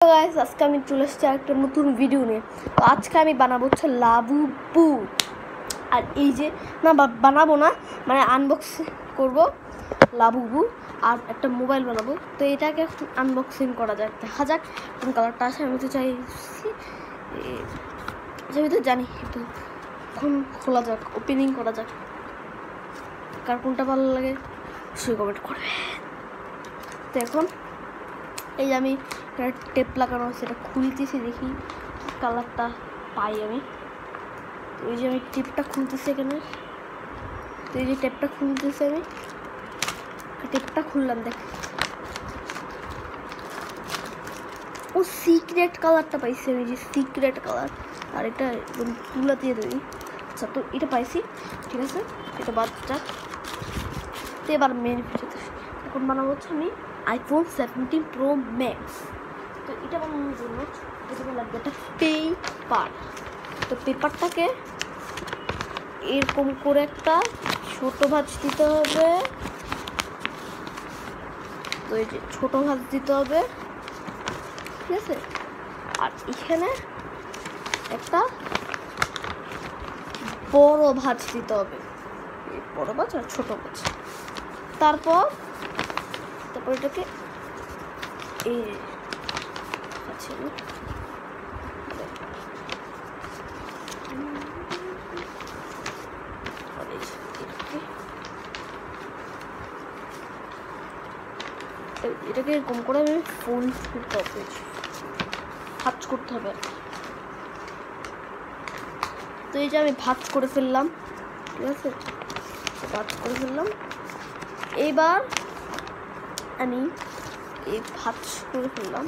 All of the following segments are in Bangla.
গাইস, আজকে আমি চলে এসেছি একটা নতুন ভিডিও নিয়ে। তো আজকে আমি বানাবো হচ্ছে লাবুবু। আর এই যে বানাবো না, মানে আনবক্সিং করব লাবুবু আর একটা মোবাইল বানাবো। তো এটাকে আনবক্সিং করা যাক, দেখা যাক কোন কালারটা আছে। আমি তো চাইছি আমি তো জানি, তো এখন খোলা যাক, ওপেনিং করা যাক। কার কোনটা ভালো লাগে সে কমেন্ট করবে। তো এখন এই যে আমি টেপ লাগানো আছে, এটা খুলতেছি, দেখি কালারটা পাই আমি। তো এই যে আমি টেপটা খুলতেছি এখানে। তো এই যে টেপটা খুলতেছি আমি, টেপটা খুললাম, দেখ ও সিক্রেট কালারটা পাইছি আমি, যে সিক্রেট কালার। আর এটা তুলা দিয়ে দেবি। আচ্ছা, তো এটা পাইছি, ঠিক আছে, এটা বাদ যাক। তো এবার মেন এখন বানাবো হচ্ছে আমি iPhone 17 Pro Max। তো এটা বানানোর জন্য প্রথমে লাগবে একটা পেপার। তো পেপারটাকে এরকম করে একটা ছোট ভাঁজ দিতে হবে। তো এই যে ছোট ভাঁজ দিতে হবে, ঠিক আছে। আর এখানে একটা বড় ভাঁজ দিতে হবে, বড় ভাঁজ আর ছোট ভাঁজ। তারপর এটাকে এই আছে এটাকে এরকম করে আমি ফোল্ড করতে হবে, ভাঁজ করতে হবে। তো এই যে আমি ভাঁজ করে ফেললাম, ঠিক আছে, ভাঁজ করে ফেললাম। এইবার আমি এই ভাঁজ করে ফেললাম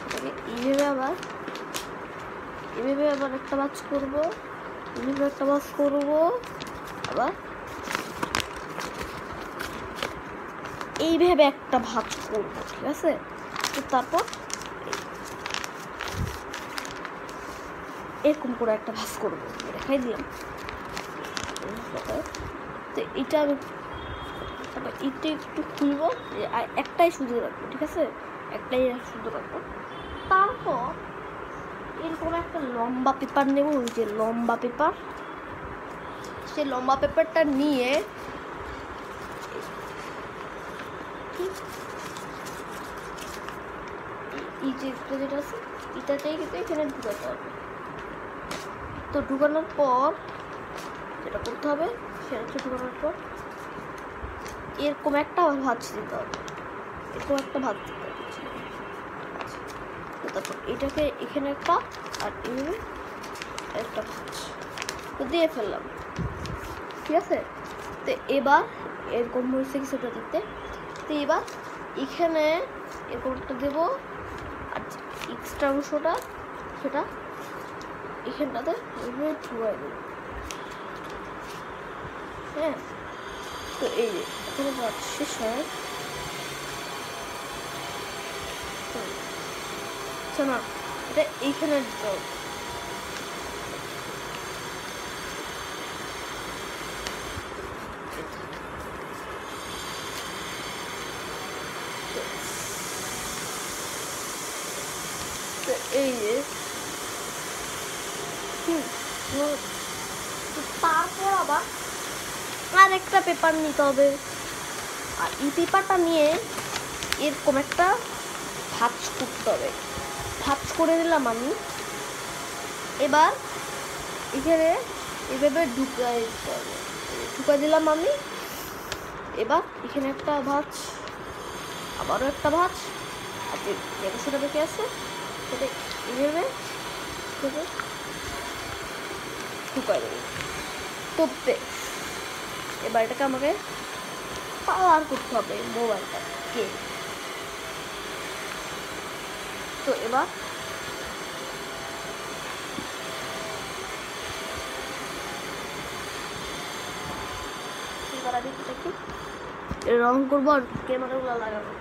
এটাকে এইভাবে আবার একটা ভাঁজ করবো, এইভাবে একটা ভাঁজ করবো, আবার এইভাবে একটা ভাঁজ করবো, ঠিক আছে। তো তারপর এরকম করে একটা ভাঁজ করবো, দেখাই দিলাম। তো এটা আমি তারপর এটা একটু খুলবো, একটাই শুধু রাখবো, ঠিক আছে, একটাই শুধু রাখবো। তারপর এরকম একটা লম্বা পেপার নেব, ওই যে লম্বা পেপার, সেই লম্বা পেপারটা নিয়ে এই যে যেটা আছে এটাতেই কিন্তু এখানে ঢুকাতে হবে। তো ঢুকানোর পর যেটা করতে হবে সেটা হচ্ছে, ঢুকানোর পর এরকম একটা ভাঁজ দিতে হবে, এরকম একটা ভাঁজ দিতে হবে। তারপর এটাকে এখানে একটা আর এখানে একটা ভাঁজ তো দিয়ে ফেললাম, ঠিক আছে। তো এবার এরকম হয়েছে কিছুটা দিতে। তো এবার এখানে এরকম একটা দেবো, আর এক্সট্রা অংশটা সেটা এখানটাতে এইভাবে ঢুকাই দেবো, হ্যাঁ। তো এই যে এখানে ভাঁজ শেষ হয় না, এটা এইখানে দিতে হবে। এই যে তারপর আবার আর একটা পেপার নিতে হবে, আর এই পেপারটা নিয়ে এরকম একটা ভাঁজ করতে হবে। ভাঁজ করে দিলাম আমি। এবার এখানে এভাবে ঢুকাই দিতে হবে, ঢুকাই দিলাম আমি। এবার এখানে একটা ভাঁজ, আবারও একটা ভাঁজ, আর যেটা সেটা বেঁকে আছে সেটা এইভাবে ঢুকাই দেবো। তো এবার এটাকে আমাকে পাওয়ার করতে হবে মোবাইলটাকে। তো এবার আমি এটাকে রং করবো আর ক্যামেরাগুলো লাগাবো।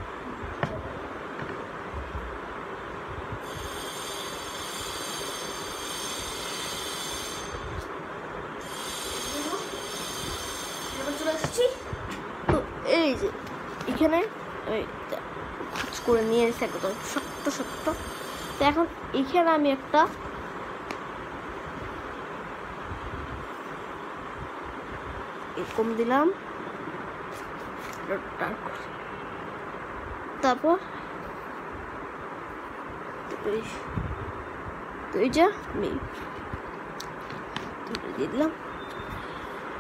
চলে আসছি। তো এই যে এখানে ভাঁজ করে নিয়ে এসে একদম শক্ত শক্ত তো এখন এখানে আমি একটা এরকম দিলাম, তারপর দুইটা দিয়ে দিলাম।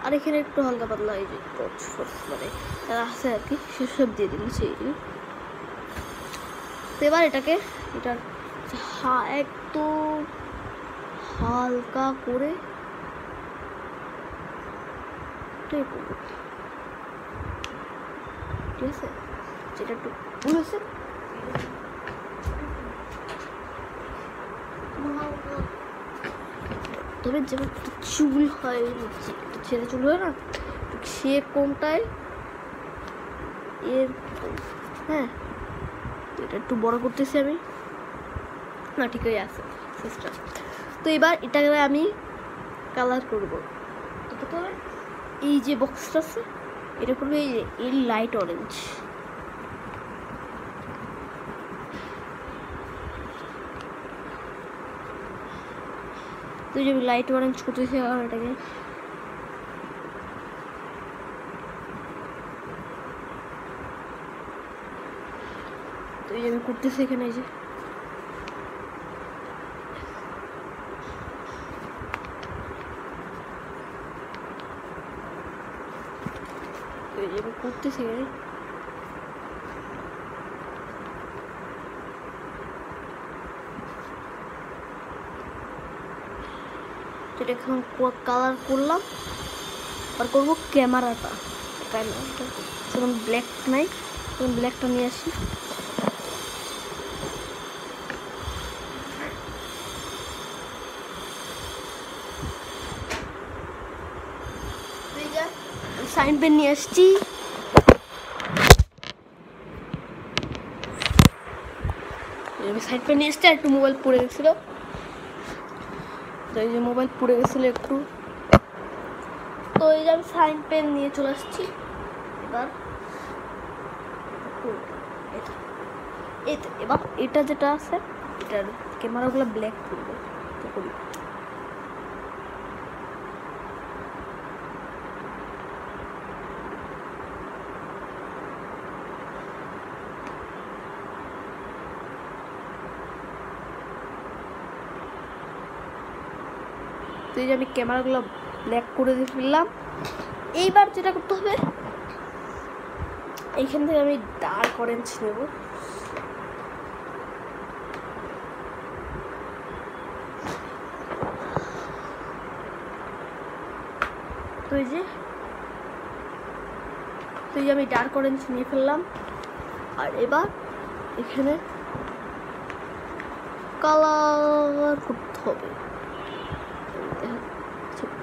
আর এখানে একটু হালকা পাতলা এই যে মানে আছে আর কি, সেসব দিয়ে দিলাম সেই। তো এবার এটাকে একদম হালকা করে ঠিক আছে, যেটা একটু ভুল হয়েছে তবে যেমন চুল হয়, ছেলে চুল হয় না, সে কোনটায় এর, হ্যাঁ এটা একটু বড় করতেছি আমি, না ঠিক হয়ে আছে সিস্টেম। তো এবার এটাকে আমি কালার করব। তো এই যে বক্সটা আছে এটা করবে এই লাইট অরেঞ্জ। তো যে লাইট অরেঞ্জ করতেছি আর এটাকে তো এই যে আমি করতেছি এখানে এই যে করতেছি যেটা এখন কালার করলাম। আর করবো ক্যামেরাটা, সেরকম ব্ল্যাক নাই, সেরকম ব্ল্যাকটা নিয়ে আসি। সাইন পেন নিয়ে আসছি, সাইড পেন নিয়ে এসছি। একটু মোবাইল পড়ে গেছিলো, তো এই যে মোবাইল পড়ে গেছিলো একটু, তো এই যে আমি সাইন পেন নিয়ে চলে আসছি। এবার এটা যেটা আছে এটার ক্যামেরাগুলো ব্ল্যাক করবো, তো করি। তো এই যে আমি ক্যামেরাগুলো ব্ল্যাক করে দিয়ে ফেললাম। এইবার যেটা করতে হবে, এইখান থেকে আমি ডার্ক অরেঞ্জ নেব। তো এই যে আমি ডার্ক অরেঞ্জ নিয়ে ফেললাম। আর এবার এখানে কালার করতে হবে,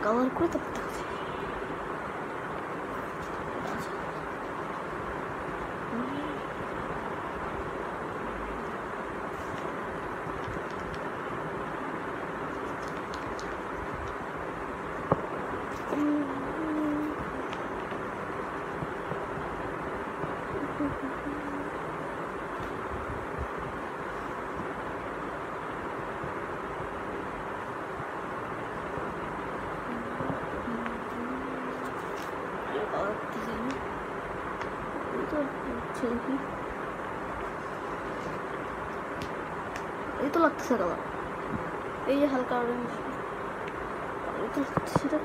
কালার করে তারপর এই তো লাগতেছে কালার, এই যে হালকা অরেঞ্জ, এই তো লাগতেছে।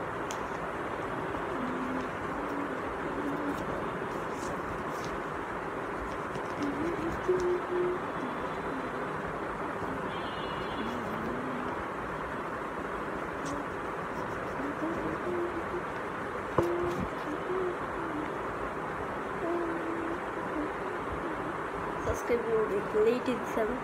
Subscribe late in 7.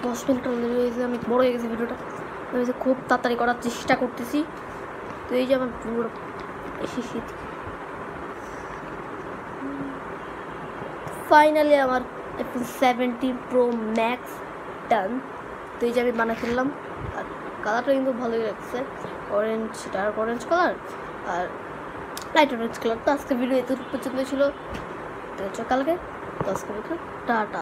দশ মিনিট অলরেডি হয়েছে, আমি বড় হয়ে গেছে ভিডিওটা, আমি খুব তাড়াতাড়ি করার চেষ্টা করতেছি। তো এই যে আমার পুরো শীত ফাইনালি আমার iPhone 17 Pro Max ডান। তো এই যে আমি বানিয়ে ফেললাম, আর কালারটা কিন্তু ভালোই লাগছে, অরেঞ্জ, ডার্ক অরেঞ্জ কালার আর লাইট অরেঞ্জ কালার। তো আজকে ভিডিও এত পর্যন্ত ছিল, তো কালকে, তো আজকে টাটা।